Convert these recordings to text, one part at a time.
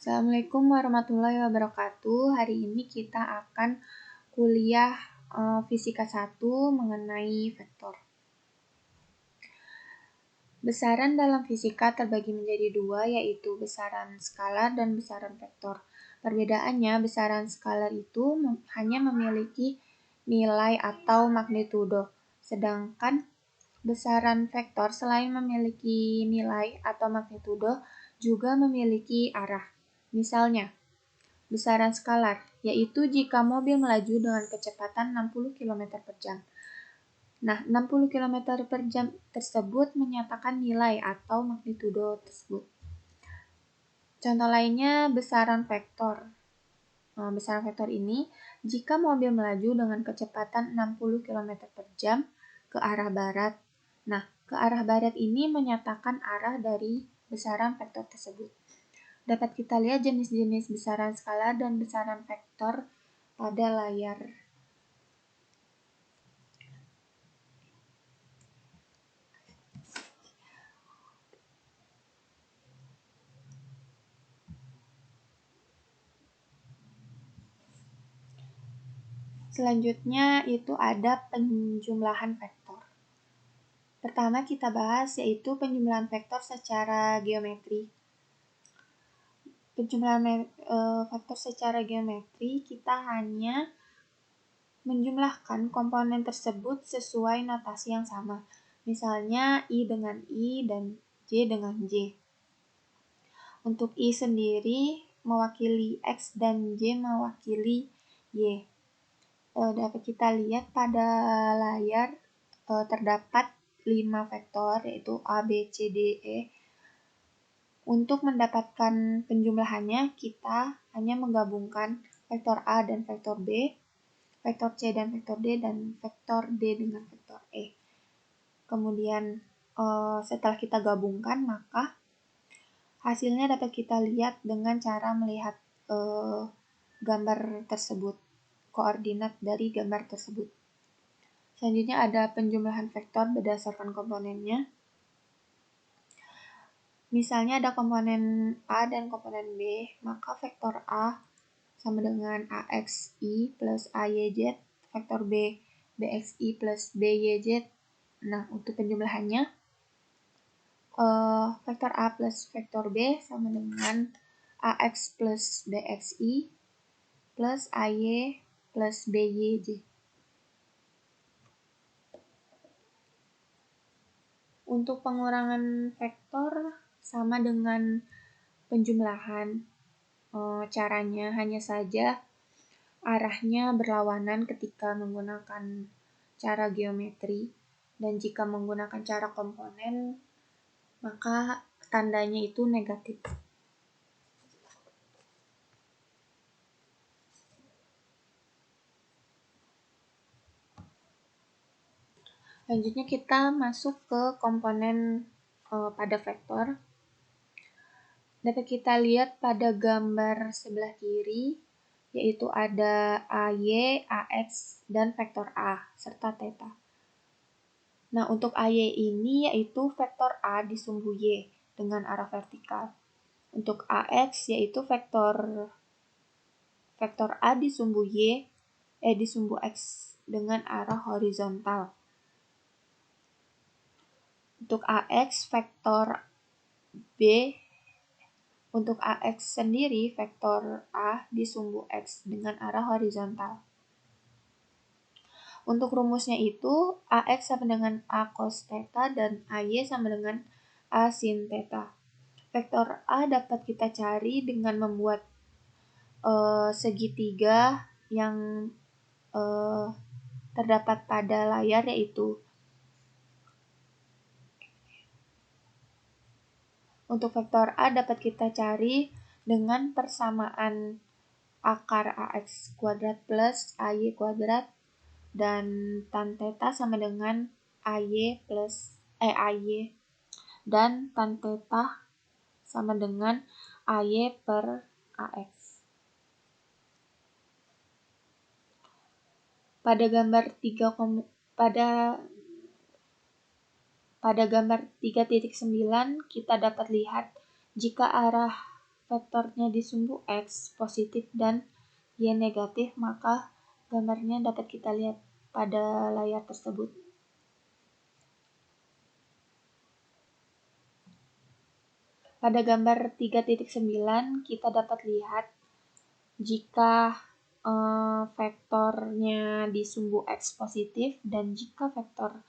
Assalamualaikum warahmatullahi wabarakatuh. Hari ini kita akan kuliah Fisika 1 mengenai vektor. Besaran dalam fisika terbagi menjadi dua, yaitu besaran skalar dan besaran vektor. Perbedaannya, besaran skalar itu hanya memiliki nilai atau magnitudo, sedangkan besaran vektor selain memiliki nilai atau magnitudo, juga memiliki arah. Misalnya, besaran skalar, yaitu jika mobil melaju dengan kecepatan 60 km per jam. Nah, 60 km per jam tersebut menyatakan nilai atau magnitudo tersebut. Contoh lainnya, besaran vektor. Besaran vektor ini, jika mobil melaju dengan kecepatan 60 km per jam ke arah barat. Nah, ke arah barat ini menyatakan arah dari besaran vektor tersebut. Dapat kita lihat jenis-jenis besaran skalar dan besaran vektor pada layar. Selanjutnya itu ada penjumlahan vektor. Pertama kita bahas yaitu penjumlahan vektor secara geometri. Penjumlahan vektor secara geometri kita hanya menjumlahkan komponen tersebut sesuai notasi yang sama. Misalnya I dengan I dan J dengan J. Untuk I sendiri mewakili X dan J mewakili Y. Dapat kita lihat pada layar terdapat 5 vektor yaitu A, B, C, D, E. Untuk mendapatkan penjumlahannya kita hanya menggabungkan vektor A dan vektor B, vektor C dan vektor D, dan vektor D dengan vektor E. Kemudian setelah kita gabungkan maka hasilnya dapat kita lihat dengan cara melihat gambar tersebut, koordinat dari gambar tersebut. Selanjutnya ada penjumlahan vektor berdasarkan komponennya. Misalnya ada komponen A dan komponen B, maka vektor A sama dengan AXI plus AYZ, vektor B BXI plus BYZ. Nah, untuk penjumlahannya, vektor A plus vektor B sama dengan AX plus BXI plus AY plus BYZ. Untuk pengurangan vektor sama dengan penjumlahan. Caranya hanya saja arahnya berlawanan ketika menggunakan cara geometri, dan jika menggunakan cara komponen maka tandanya itu negatif. Selanjutnya kita masuk ke komponen pada vektor. Dapat kita lihat pada gambar sebelah kiri, yaitu ada AY, AX, dan vektor A, serta theta. Nah, untuk AY ini yaitu vektor A di sumbu Y dengan arah vertikal. Untuk AX yaitu vektor A di sumbu Y, di sumbu X dengan arah horizontal. Untuk AX vektor B, untuk AX sendiri vektor A di sumbu X dengan arah horizontal. Untuk rumusnya itu AX sama dengan A cos theta dan AY sama dengan A sin theta. Vektor A dapat kita cari dengan membuat segitiga yang terdapat pada layar, yaitu untuk vektor A dapat kita cari dengan persamaan akar AX kuadrat plus AY kuadrat dan tan theta sama dengan AY plus AY dan tan theta sama dengan AY per AX. Pada gambar 3.9 kita dapat lihat jika arah vektornya di sumbu X positif dan Y negatif, maka gambarnya dapat kita lihat pada layar tersebut. Pada gambar 3.9 kita dapat lihat jika vektornya di sumbu X positif dan jika vektor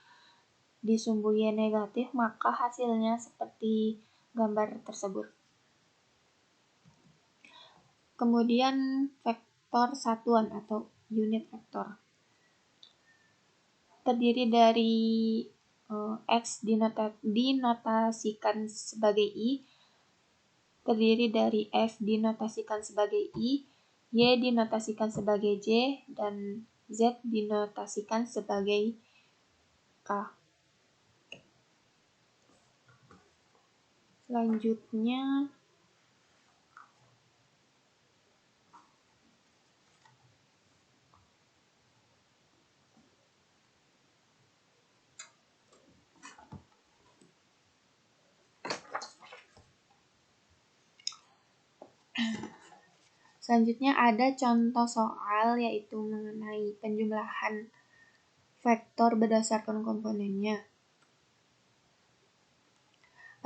di sumbu Y negatif, maka hasilnya seperti gambar tersebut. Kemudian vektor satuan atau unit vektor terdiri dari X dinotasikan sebagai I, terdiri dari F dinotasikan sebagai I, Y dinotasikan sebagai J, dan Z dinotasikan sebagai K. Selanjutnya, ada contoh soal yaitu mengenai penjumlahan vektor berdasarkan komponennya.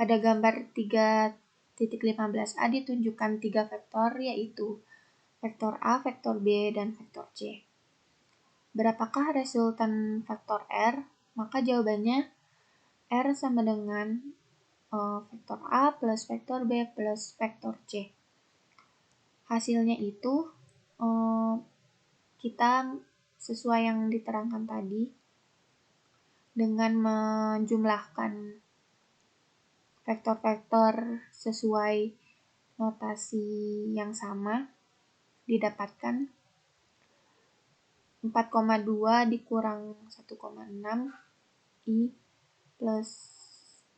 Pada gambar 3.15a ditunjukkan 3 vektor yaitu vektor A, vektor B, dan vektor C. Berapakah resultan vektor R? Maka jawabannya R sama dengan vektor A plus vektor B plus vektor C. Hasilnya itu kita sesuai yang diterangkan tadi dengan menjumlahkan vektor-vektor sesuai notasi yang sama didapatkan 4,2 dikurang 1,6 I plus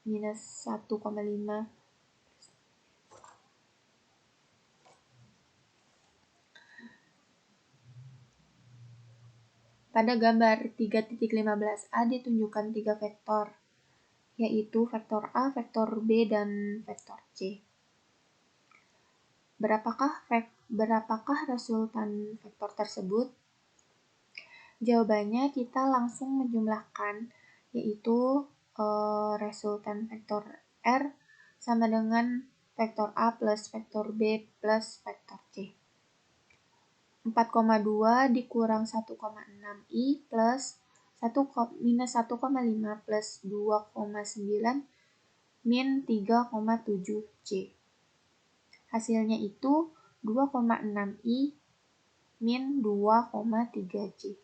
minus 1,5. Pada gambar 3.15a ditunjukkan 3 vektor, yaitu vektor A, vektor B, dan vektor C. Berapakah resultan vektor tersebut? Jawabannya kita langsung menjumlahkan, yaitu resultan vektor R sama dengan vektor A plus vektor B plus vektor C. 4,2 dikurang 1,6 I plus minus 1,5 plus 2,9 min 3,7 C. Hasilnya itu 2,6 I min 2,3 C.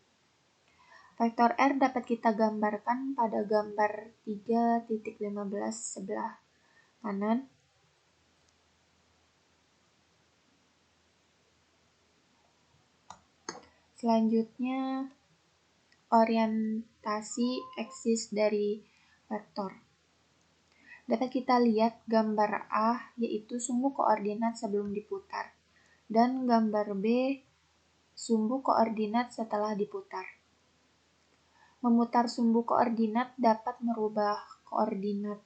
Vektor R dapat kita gambarkan pada gambar 3.15 sebelah kanan. Selanjutnya, orientasi eksis dari vektor. Dapat kita lihat gambar A yaitu sumbu koordinat sebelum diputar, dan gambar B sumbu koordinat setelah diputar. Memutar sumbu koordinat dapat merubah koordinat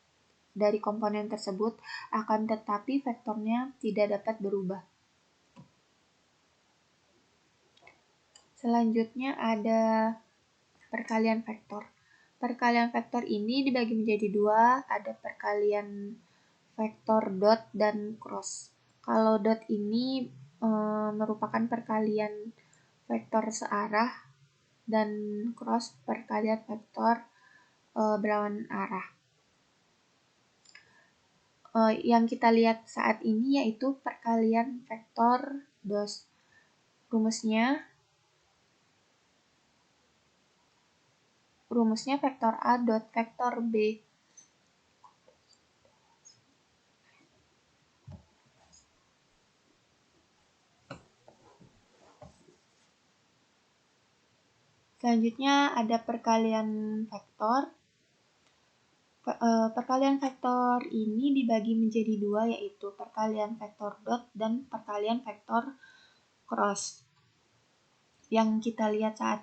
dari komponen tersebut, akan tetapi vektornya tidak dapat berubah. Selanjutnya ada perkalian vektor. Perkalian vektor ini dibagi menjadi dua, ada perkalian vektor dot dan cross. Kalau dot ini merupakan perkalian vektor searah dan cross perkalian vektor berlawanan arah. Yang kita lihat saat ini yaitu perkalian vektor DOS. Rumusnya vektor A dot vektor B. Selanjutnya ada perkalian vektor. Perkalian vektor ini dibagi menjadi dua, yaitu perkalian vektor dot dan perkalian vektor cross. Yang kita lihat saat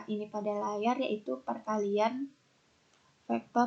ini pada layar yaitu perkalian vektor